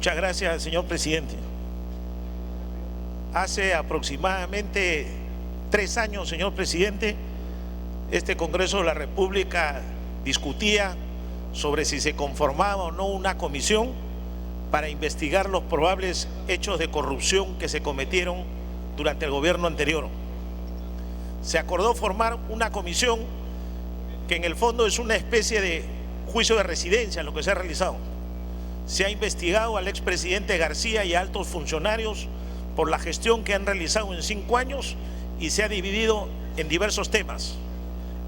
Muchas gracias, señor presidente. Hace aproximadamente 3 años, señor presidente, este Congreso de la República discutía sobre si se conformaba o no una comisión para investigar los probables hechos de corrupción que se cometieron durante el gobierno anterior. Se acordó formar una comisión que en el fondo es una especie de juicio de residencia lo que se ha realizado. Se ha investigado al expresidente García y a altos funcionarios por la gestión que han realizado en 5 años y se ha dividido en diversos temas.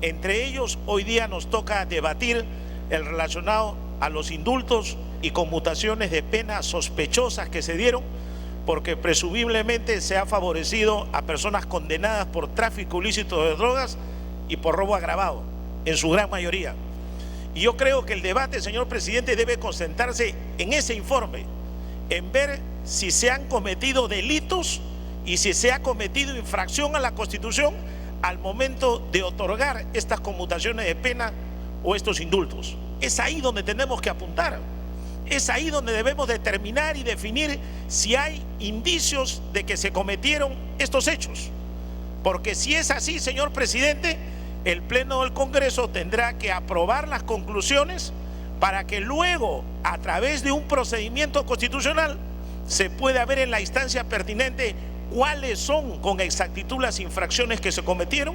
Entre ellos, hoy día nos toca debatir el relacionado a los indultos y conmutaciones de penas sospechosas que se dieron porque presumiblemente se ha favorecido a personas condenadas por tráfico ilícito de drogas y por robo agravado, en su gran mayoría. Y yo creo que el debate, señor presidente, debe concentrarse en ese informe, en ver si se han cometido delitos y si se ha cometido infracción a la Constitución al momento de otorgar estas conmutaciones de pena o estos indultos. Es ahí donde tenemos que apuntar, es ahí donde debemos determinar y definir si hay indicios de que se cometieron estos hechos. Porque si es así, señor presidente, el Pleno del Congreso tendrá que aprobar las conclusiones para que luego, a través de un procedimiento constitucional, se pueda ver en la instancia pertinente cuáles son con exactitud las infracciones que se cometieron,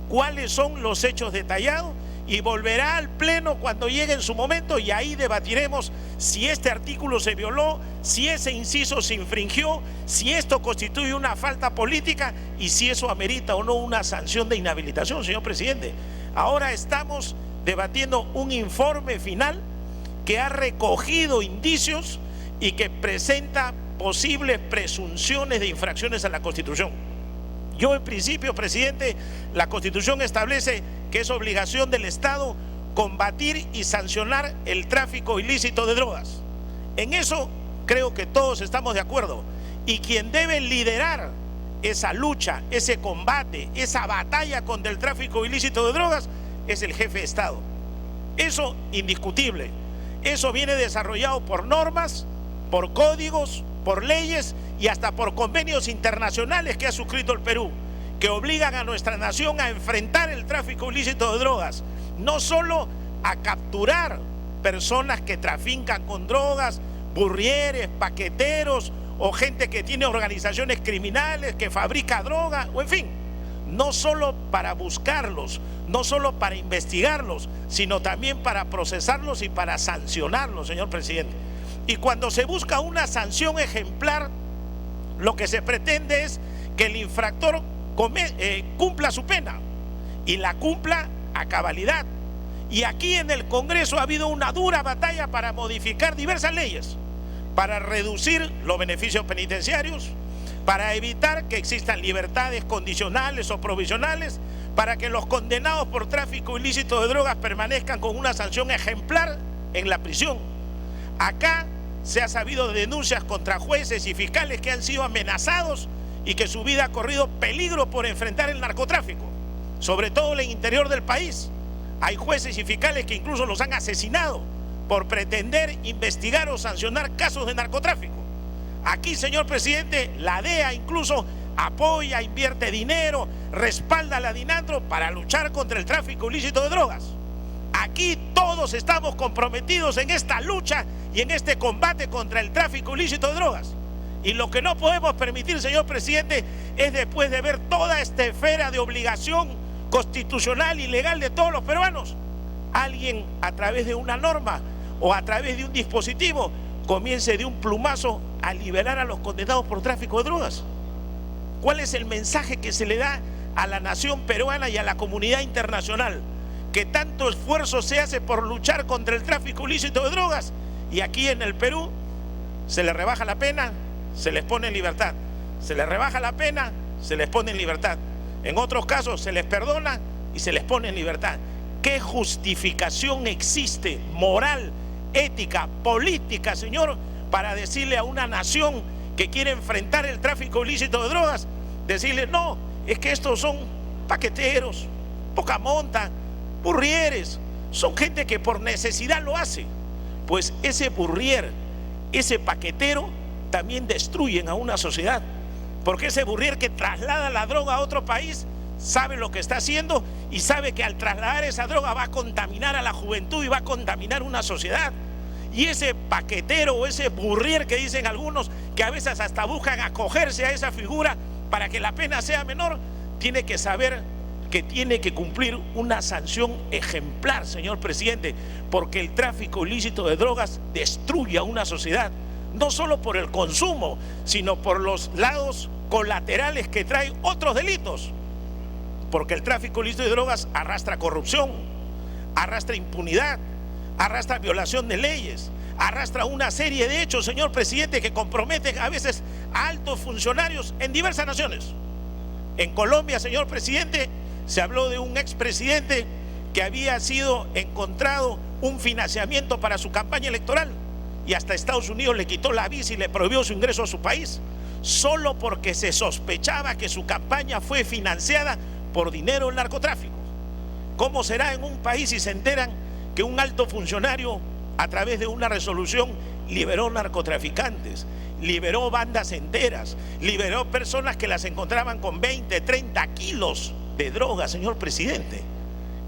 cuáles son los hechos detallados, y volverá al Pleno cuando llegue en su momento y ahí debatiremos si este artículo se violó, si ese inciso se infringió, si esto constituye una falta política y si eso amerita o no una sanción de inhabilitación, señor presidente. Ahora estamos debatiendo un informe final que ha recogido indicios y que presenta posibles presunciones de infracciones a la Constitución. Yo, en principio, presidente, la Constitución establece que es obligación del Estado combatir y sancionar el tráfico ilícito de drogas. En eso creo que todos estamos de acuerdo. Y quien debe liderar esa lucha, ese combate, esa batalla contra el tráfico ilícito de drogas es el jefe de Estado. Eso indiscutible. Eso viene desarrollado por normas, por códigos, por leyes y hasta por convenios internacionales que ha suscrito el Perú, que obligan a nuestra nación a enfrentar el tráfico ilícito de drogas, no solo a capturar personas que trafican con drogas, burrieres, paqueteros o gente que tiene organizaciones criminales, que fabrica droga, o en fin, no solo para buscarlos, no solo para investigarlos, sino también para procesarlos y para sancionarlos, señor presidente. Y cuando se busca una sanción ejemplar, lo que se pretende es que el infractor cumpla su pena y la cumpla a cabalidad. Y aquí en el Congreso ha habido una dura batalla para modificar diversas leyes, para reducir los beneficios penitenciarios, para evitar que existan libertades condicionales o provisionales, para que los condenados por tráfico ilícito de drogas permanezcan con una sanción ejemplar en la prisión. Acá se ha sabido de denuncias contra jueces y fiscales que han sido amenazados y que su vida ha corrido peligro por enfrentar el narcotráfico, sobre todo en el interior del país. Hay jueces y fiscales que incluso los han asesinado por pretender investigar o sancionar casos de narcotráfico. Aquí, señor presidente, la DEA incluso apoya, invierte dinero, respalda a la DINANDRO para luchar contra el tráfico ilícito de drogas. Aquí todos estamos comprometidos en esta lucha y en este combate contra el tráfico ilícito de drogas. Y lo que no podemos permitir, señor presidente, es después de ver toda esta esfera de obligación constitucional y legal de todos los peruanos, alguien a través de una norma o a través de un dispositivo comience de un plumazo a liberar a los condenados por tráfico de drogas. ¿Cuál es el mensaje que se le da a la nación peruana y a la comunidad internacional? Que tanto esfuerzo se hace por luchar contra el tráfico ilícito de drogas y aquí en el Perú se les rebaja la pena, se les pone en libertad, se les rebaja la pena, se les pone en libertad, en otros casos se les perdona y se les pone en libertad. ¿Qué justificación existe, moral, ética, política, señor, para decirle a una nación que quiere enfrentar el tráfico ilícito de drogas, decirle no, es que estos son paqueteros, poca monta, burrieres, son gente que por necesidad lo hace? Pues ese burrier, ese paquetero también destruyen a una sociedad, porque ese burrier que traslada la droga a otro país sabe lo que está haciendo y sabe que al trasladar esa droga va a contaminar a la juventud y va a contaminar una sociedad. Y ese paquetero o ese burrier que dicen algunos, que a veces hasta buscan acogerse a esa figura para que la pena sea menor, tiene que saber que tiene que cumplir una sanción ejemplar, señor presidente, porque el tráfico ilícito de drogas destruye a una sociedad, no solo por el consumo, sino por los lados colaterales que trae otros delitos, porque el tráfico ilícito de drogas arrastra corrupción, arrastra impunidad, arrastra violación de leyes, arrastra una serie de hechos, señor presidente, que comprometen a veces a altos funcionarios en diversas naciones. En Colombia, señor presidente, se habló de un expresidente que había sido encontrado un financiamiento para su campaña electoral y hasta Estados Unidos le quitó la visa y le prohibió su ingreso a su país, solo porque se sospechaba que su campaña fue financiada por dinero del narcotráfico. ¿Cómo será en un país si se enteran que un alto funcionario a través de una resolución liberó narcotraficantes, liberó bandas enteras, liberó personas que las encontraban con 20, 30 kilos de droga, señor presidente?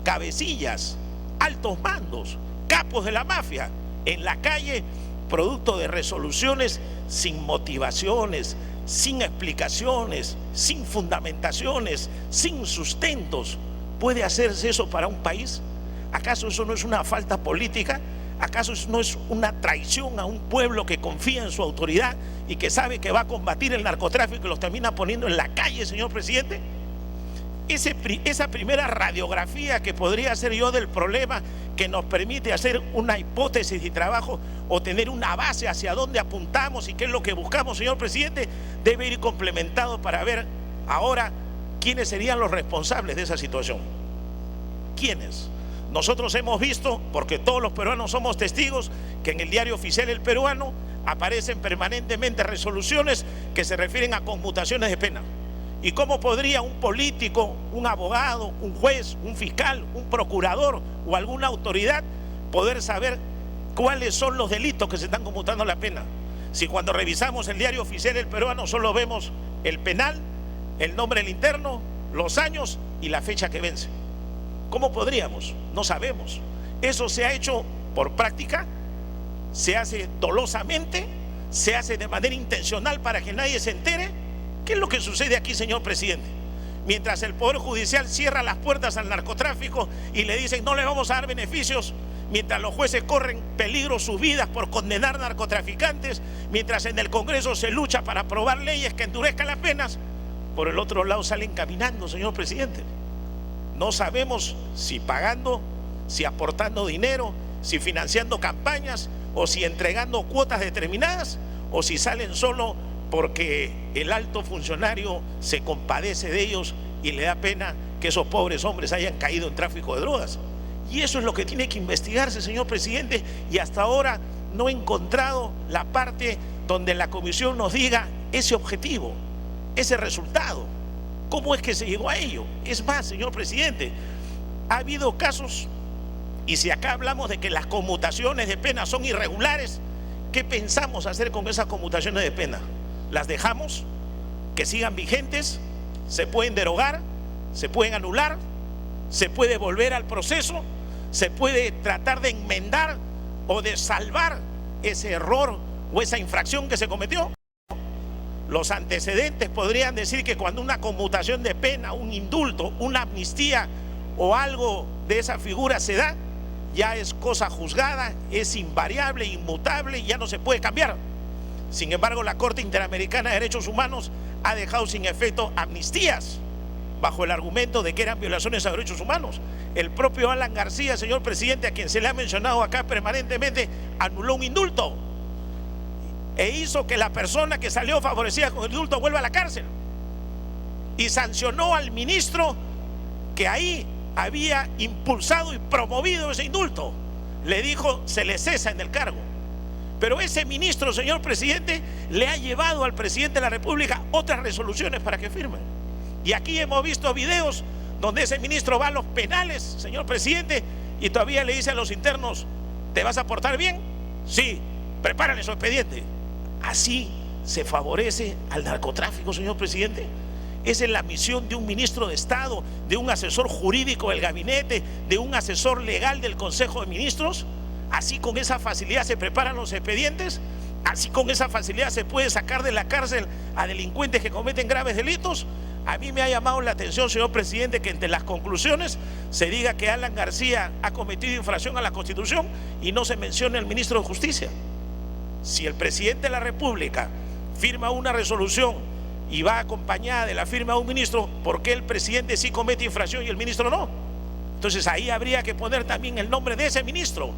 Cabecillas, altos mandos, capos de la mafia en la calle, producto de resoluciones sin motivaciones, sin explicaciones, sin fundamentaciones, sin sustentos. ¿Puede hacerse eso para un país? ¿Acaso eso no es una falta política? ¿Acaso eso no es una traición a un pueblo que confía en su autoridad y que sabe que va a combatir el narcotráfico y los termina poniendo en la calle, señor presidente? Esa primera radiografía que podría hacer yo del problema, que nos permite hacer una hipótesis de trabajo o tener una base hacia dónde apuntamos y qué es lo que buscamos, señor presidente, debe ir complementado para ver ahora quiénes serían los responsables de esa situación. ¿Quiénes? Nosotros hemos visto, porque todos los peruanos somos testigos, que en el diario oficial El Peruano aparecen permanentemente resoluciones que se refieren a conmutaciones de pena. ¿Y cómo podría un político, un abogado, un juez, un fiscal, un procurador o alguna autoridad poder saber cuáles son los delitos que se están conmutando la pena? Si cuando revisamos el diario oficial El Peruano solo vemos el penal, el nombre del interno, los años y la fecha que vence. ¿Cómo podríamos? No sabemos. Eso se ha hecho por práctica, se hace dolosamente, se hace de manera intencional para que nadie se entere. ¿Qué es lo que sucede aquí, señor presidente? Mientras el Poder Judicial cierra las puertas al narcotráfico y le dicen no le vamos a dar beneficios, mientras los jueces corren peligro sus vidas por condenar narcotraficantes, mientras en el Congreso se lucha para aprobar leyes que endurezcan las penas, por el otro lado salen caminando, señor presidente. No sabemos si pagando, si aportando dinero, si financiando campañas o si entregando cuotas determinadas o si salen solo porque el alto funcionario se compadece de ellos y le da pena que esos pobres hombres hayan caído en tráfico de drogas. Y eso es lo que tiene que investigarse, señor presidente, y hasta ahora no he encontrado la parte donde la comisión nos diga ese objetivo, ese resultado. ¿Cómo es que se llegó a ello? Es más, señor presidente, ha habido casos, y si acá hablamos de que las conmutaciones de pena son irregulares, ¿qué pensamos hacer con esas conmutaciones de pena? ¿Las dejamos que sigan vigentes? ¿Se pueden derogar? ¿Se pueden anular? ¿Se puede volver al proceso? ¿Se puede tratar de enmendar o de salvar ese error o esa infracción que se cometió? Los antecedentes podrían decir que cuando una conmutación de pena, un indulto, una amnistía o algo de esa figura se da, ya es cosa juzgada, es invariable, inmutable y ya no se puede cambiar. Sin embargo, la Corte Interamericana de Derechos Humanos ha dejado sin efecto amnistías bajo el argumento de que eran violaciones a derechos humanos. El propio Alan García, señor presidente, a quien se le ha mencionado acá permanentemente, anuló un indulto e hizo que la persona que salió favorecida con el indulto vuelva a la cárcel, y sancionó al ministro que ahí había impulsado y promovido ese indulto. Le dijo se le cesa en el cargo. Pero ese ministro, señor presidente, le ha llevado al presidente de la República otras resoluciones para que firmen. Y aquí hemos visto videos donde ese ministro va a los penales, señor presidente, y todavía le dice a los internos: ¿te vas a portar bien? Sí. prepárale su expediente. Así se favorece al narcotráfico, señor presidente. Esa es la misión de un ministro de Estado, de un asesor jurídico del gabinete, de un asesor legal del Consejo de Ministros. Así, con esa facilidad se preparan los expedientes. Así, con esa facilidad se puede sacar de la cárcel a delincuentes que cometen graves delitos. A mí me ha llamado la atención, señor presidente, que entre las conclusiones se diga que Alan García ha cometido infracción a la Constitución y no se mencione al ministro de Justicia. Si el presidente de la República firma una resolución y va acompañada de la firma de un ministro, ¿por qué el presidente sí comete infracción y el ministro no? Entonces ahí habría que poner también el nombre de ese ministro,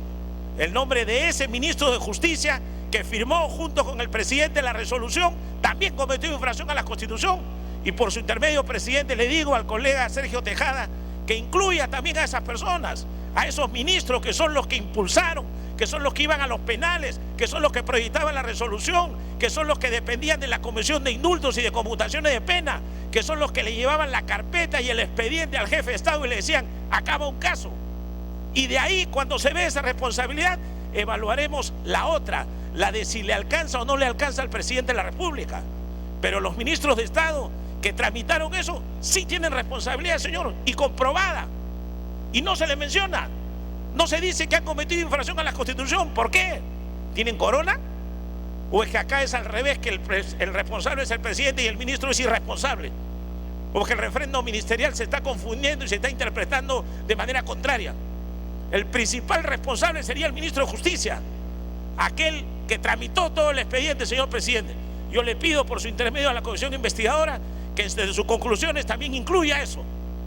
el nombre de ese ministro de Justicia que firmó junto con el presidente la resolución, también cometió infracción a la Constitución. Y por su intermedio, presidente, le digo al colega Sergio Tejada que incluya también a esas personas, a esos ministros que son los que impulsaron, que son los que iban a los penales, que son los que proyectaban la resolución, que son los que dependían de la Comisión de Indultos y de Conmutaciones de Pena, que son los que le llevaban la carpeta y el expediente al jefe de Estado y le decían, acaba un caso. Y de ahí, cuando se ve esa responsabilidad, evaluaremos la otra, la de si le alcanza o no le alcanza al presidente de la República. Pero los ministros de Estado que tramitaron eso sí tienen responsabilidad, señor, y comprobada, y no se le menciona. No se dice que han cometido infracción a la Constitución. ¿Por qué? ¿Tienen corona? ¿O es que acá es al revés, que el responsable es el presidente y el ministro es irresponsable? ¿O es que el refrendo ministerial se está confundiendo y se está interpretando de manera contraria? El principal responsable sería el ministro de Justicia, aquel que tramitó todo el expediente, señor presidente. Yo le pido por su intermedio a la comisión investigadora que desde sus conclusiones también incluya eso,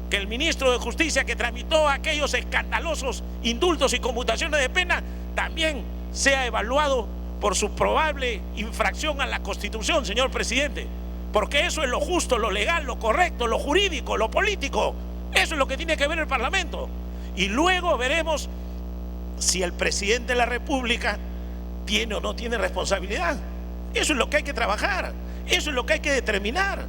que el ministro de Justicia que tramitó aquellos escandalosos indultos y conmutaciones de pena también sea evaluado por su probable infracción a la Constitución, señor presidente, porque eso es lo justo, lo legal, lo correcto, lo jurídico, lo político. Eso es lo que tiene que ver el Parlamento. Y luego veremos si el presidente de la República tiene o no tiene responsabilidad. Eso es lo que hay que trabajar, eso es lo que hay que determinar.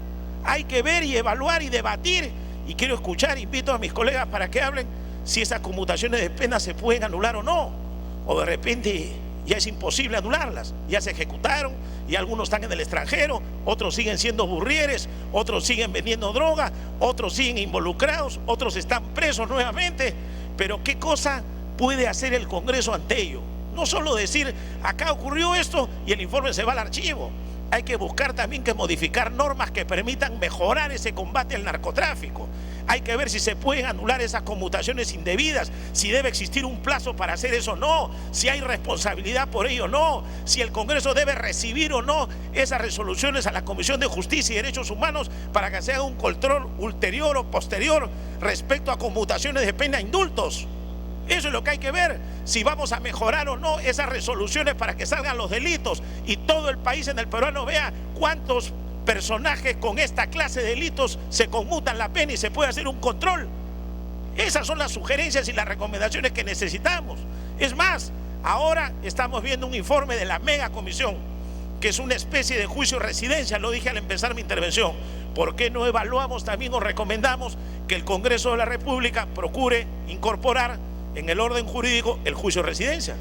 Hay que ver y evaluar y debatir. Y quiero escuchar, invito a mis colegas para que hablen si esas conmutaciones de pena se pueden anular o no, o de repente ya es imposible anularlas, ya se ejecutaron y algunos están en el extranjero, otros siguen siendo burrieres, otros siguen vendiendo droga, otros siguen involucrados, otros están presos nuevamente. Pero ¿qué cosa puede hacer el Congreso ante ello? No solo decir, acá ocurrió esto y el informe se va al archivo. Hay que buscar también que modificar normas que permitan mejorar ese combate al narcotráfico. Hay que ver si se pueden anular esas conmutaciones indebidas, si debe existir un plazo para hacer eso o no, si hay responsabilidad por ello o no, si el Congreso debe recibir o no esas resoluciones a la Comisión de Justicia y Derechos Humanos para que se haga un control ulterior o posterior respecto a conmutaciones de pena e indultos. Eso es lo que hay que ver, si vamos a mejorar o no esas resoluciones para que salgan los delitos y todo el país en el peruano vea cuántos personajes con esta clase de delitos se conmutan la pena y se puede hacer un control. Esas son las sugerencias y las recomendaciones que necesitamos. Es más, ahora estamos viendo un informe de la mega comisión, que es una especie de juicio de residencia, lo dije al empezar mi intervención. ¿Por qué no evaluamos también o recomendamos que el Congreso de la República procure incorporar en el orden jurídico el juicio de residencia,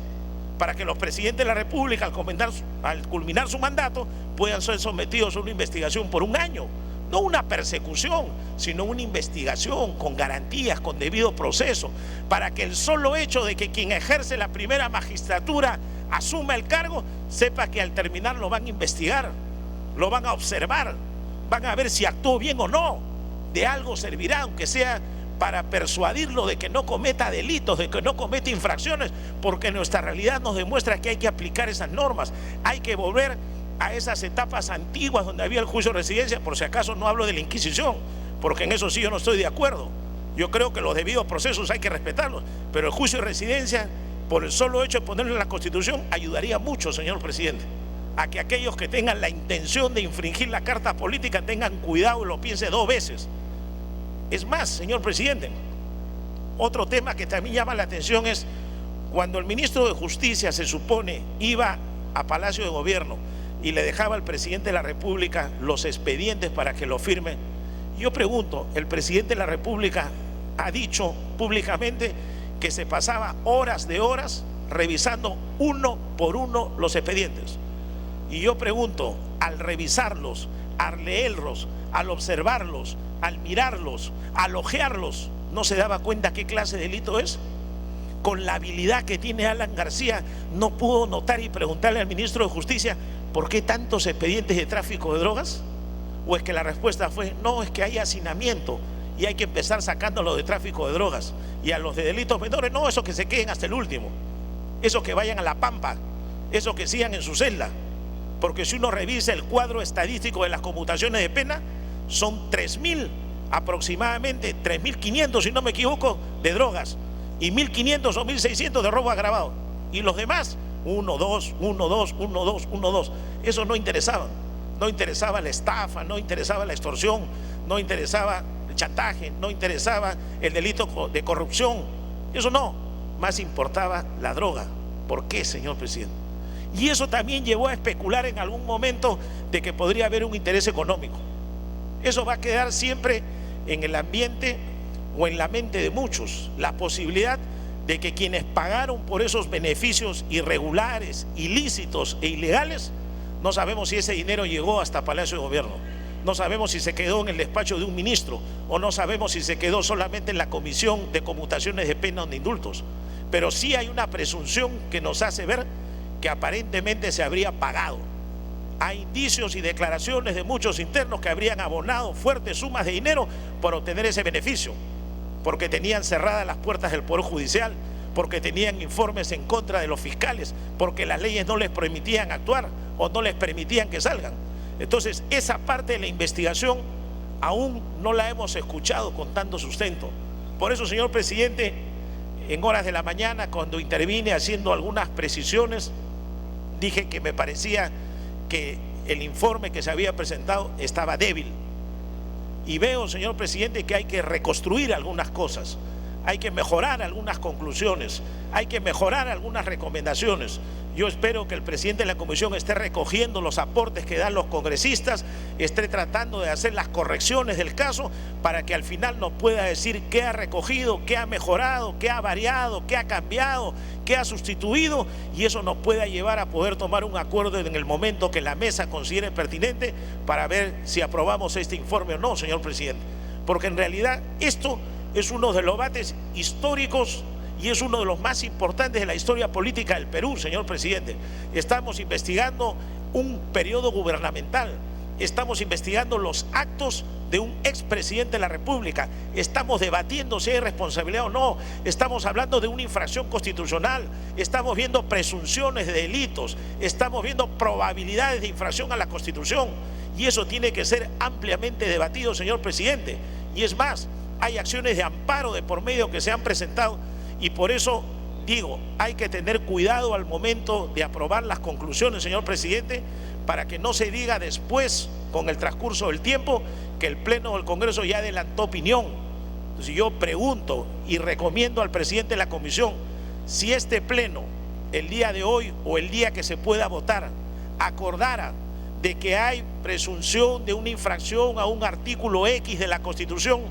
para que los presidentes de la República al culminar su mandato puedan ser sometidos a una investigación por un año? No una persecución, sino una investigación con garantías, con debido proceso, para que el solo hecho de que quien ejerce la primera magistratura asuma el cargo, sepa que al terminar lo van a investigar, lo van a observar, van a ver si actuó bien o no. De algo servirá, aunque sea para persuadirlo de que no cometa delitos, de que no cometa infracciones, porque nuestra realidad nos demuestra que hay que aplicar esas normas. Hay que volver a esas etapas antiguas donde había el juicio de residencia. Por si acaso no hablo de la Inquisición, porque en eso sí yo no estoy de acuerdo. Yo creo que los debidos procesos hay que respetarlos, pero el juicio de residencia, por el solo hecho de ponerlo en la Constitución, ayudaría mucho, señor presidente, a que aquellos que tengan la intención de infringir la Carta Política tengan cuidado y lo piensen dos veces. Es más, señor presidente, otro tema que también llama la atención es cuando el ministro de Justicia, se supone, iba a Palacio de Gobierno y le dejaba al presidente de la República los expedientes para que lo firme. Yo pregunto, el presidente de la República ha dicho públicamente que se pasaba horas de horas revisando uno por uno los expedientes. Y yo pregunto, al revisarlos, al leerlos, al observarlos, al mirarlos, al ojearlos, ¿no se daba cuenta qué clase de delito es? Con la habilidad que tiene Alan García, no pudo notar y preguntarle al ministro de Justicia ¿por qué tantos expedientes de tráfico de drogas? ¿O es que la respuesta fue no, es que hay hacinamiento y hay que empezar sacándolo de tráfico de drogas? Y a los de delitos menores, no, esos que se queden hasta el último, esos que vayan a la pampa, esos que sigan en su celda. Porque si uno revisa el cuadro estadístico de las conmutaciones de pena, son 3.000 aproximadamente, 3.500 si no me equivoco, de drogas, y 1.500 o 1.600 de robo agravado. Y los demás, 1, 2, 1, 2, 1, 2, 1, 2. Eso no interesaban. No interesaba la estafa, no interesaba la extorsión, no interesaba el chantaje, no interesaba el delito de corrupción. Eso no, más importaba la droga. ¿Por qué, señor presidente? Y eso también llevó a especular en algún momento de que podría haber un interés económico. Eso va a quedar siempre en el ambiente o en la mente de muchos, la posibilidad de que quienes pagaron por esos beneficios irregulares, ilícitos e ilegales, no sabemos si ese dinero llegó hasta Palacio de Gobierno, no sabemos si se quedó en el despacho de un ministro o no sabemos si se quedó solamente en la comisión de conmutaciones de pena o de indultos, pero sí hay una presunción que nos hace ver que aparentemente se habría pagado. Hay indicios y declaraciones de muchos internos que habrían abonado fuertes sumas de dinero por obtener ese beneficio, porque tenían cerradas las puertas del Poder Judicial, porque tenían informes en contra de los fiscales, porque las leyes no les permitían actuar o no les permitían que salgan. Entonces, esa parte de la investigación aún no la hemos escuchado con tanto sustento. Por eso, señor presidente, en horas de la mañana, cuando intervine haciendo algunas precisiones, dije que me parecía que el informe que se había presentado estaba débil. Y veo, señor presidente, que hay que reconstruir algunas cosas, hay que mejorar algunas conclusiones, hay que mejorar algunas recomendaciones. Yo espero que el presidente de la comisión esté recogiendo los aportes que dan los congresistas, esté tratando de hacer las correcciones del caso para que al final nos pueda decir qué ha recogido, qué ha mejorado, qué ha variado, qué ha cambiado, qué ha sustituido, y eso nos pueda llevar a poder tomar un acuerdo en el momento que la mesa considere pertinente para ver si aprobamos este informe o no, señor presidente. Porque en realidad esto es uno de los debates históricos y es uno de los más importantes de la historia política del Perú, señor presidente. Estamos investigando un periodo gubernamental, estamos investigando los actos de un expresidente de la República, estamos debatiendo si hay responsabilidad o no, estamos hablando de una infracción constitucional, estamos viendo presunciones de delitos, estamos viendo probabilidades de infracción a la Constitución, y eso tiene que ser ampliamente debatido, señor presidente. Y es más, hay acciones de amparo de por medio que se han presentado, y por eso digo, hay que tener cuidado al momento de aprobar las conclusiones, señor presidente, para que no se diga después, con el transcurso del tiempo, que el Pleno del Congreso ya adelantó opinión. Entonces yo pregunto y recomiendo al presidente de la comisión, si este Pleno, el día de hoy o el día que se pueda votar, acordara de que hay presunción de una infracción a un artículo X de la Constitución,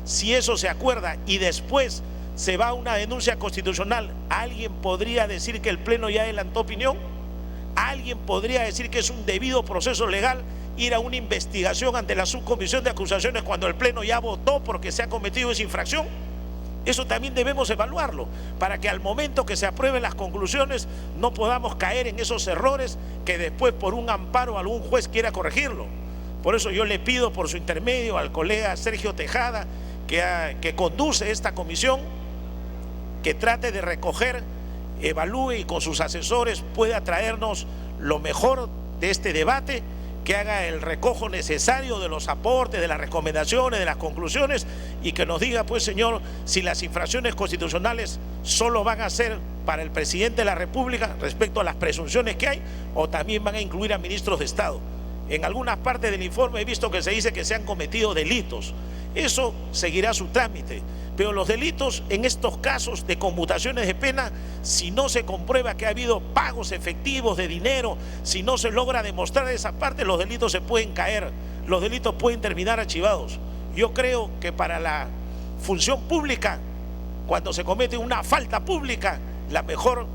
si eso se acuerda y después se va a una denuncia constitucional, ¿alguien podría decir que el Pleno ya adelantó opinión? ¿Alguien podría decir que es un debido proceso legal ir a una investigación ante la subcomisión de acusaciones cuando el Pleno ya votó porque se ha cometido esa infracción? Eso también debemos evaluarlo, para que al momento que se aprueben las conclusiones no podamos caer en esos errores que después por un amparo algún juez quiera corregirlo. Por eso yo le pido por su intermedio al colega Sergio Tejada, que conduce esta comisión, que trate de recoger, evalúe y con sus asesores pueda traernos lo mejor de este debate, que haga el recojo necesario de los aportes, de las recomendaciones, de las conclusiones, y que nos diga, pues señor, si las infracciones constitucionales solo van a ser para el presidente de la República respecto a las presunciones que hay, o también van a incluir a ministros de Estado. En algunas partes del informe he visto que se dice que se han cometido delitos. Eso seguirá su trámite, pero los delitos en estos casos de conmutaciones de pena, si no se comprueba que ha habido pagos efectivos de dinero, si no se logra demostrar esa parte, los delitos se pueden caer, los delitos pueden terminar archivados. Yo creo que para la función pública, cuando se comete una falta pública, la mejor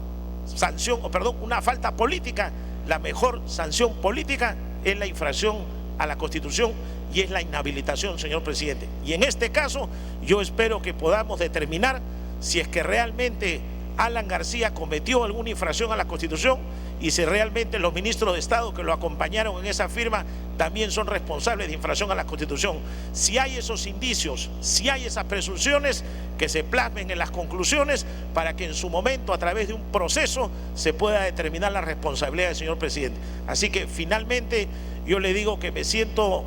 sanción, o perdón, una falta política, la mejor sanción política es la infracción a la Constitución y es la inhabilitación, señor presidente. Y en este caso yo espero que podamos determinar si es que realmente Alan García cometió alguna infracción a la Constitución y si realmente los ministros de Estado que lo acompañaron en esa firma también son responsables de infracción a la Constitución. Si hay esos indicios, si hay esas presunciones, que se plasmen en las conclusiones para que en su momento, a través de un proceso, se pueda determinar la responsabilidad del señor presidente. Así que finalmente yo le digo que me siento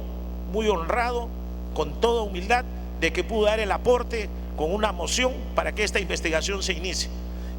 muy honrado, con toda humildad, de que pude dar el aporte con una moción para que esta investigación se inicie.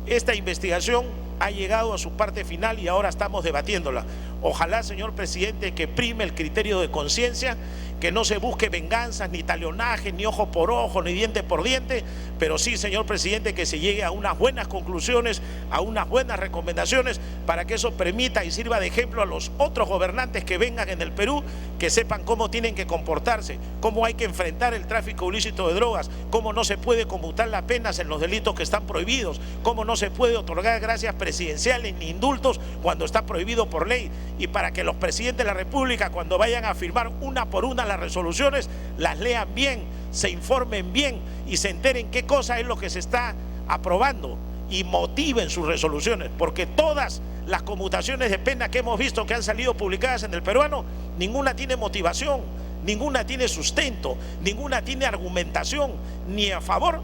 Esta investigación ha llegado a su parte final y ahora estamos debatiéndola. Ojalá, señor presidente, que prime el criterio de conciencia, que no se busque venganzas, ni talionajes, ni ojo por ojo, ni diente por diente, pero sí, señor presidente, que se llegue a unas buenas conclusiones, a unas buenas recomendaciones, para que eso permita y sirva de ejemplo a los otros gobernantes que vengan en el Perú, que sepan cómo tienen que comportarse, cómo hay que enfrentar el tráfico ilícito de drogas, cómo no se puede conmutar las penas en los delitos que están prohibidos, cómo no se puede otorgar gracias presidenciales ni indultos cuando está prohibido por ley, y para que los presidentes de la República, cuando vayan a firmar una por una las resoluciones, las lean bien, se informen bien y se enteren qué cosa es lo que se está aprobando y motiven sus resoluciones, porque todas las conmutaciones de pena que hemos visto que han salido publicadas en El Peruano, ninguna tiene motivación, ninguna tiene sustento, ninguna tiene argumentación, ni a favor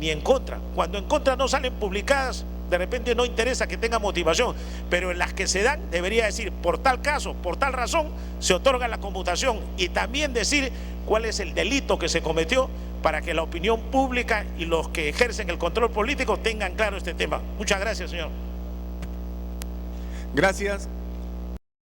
ni en contra. Cuando en contra no salen publicadas, de repente no interesa que tenga motivación, pero en las que se dan debería decir por tal caso, por tal razón se otorga la conmutación, y también decir cuál es el delito que se cometió para que la opinión pública y los que ejercen el control político tengan claro este tema. Muchas gracias, señor. Gracias.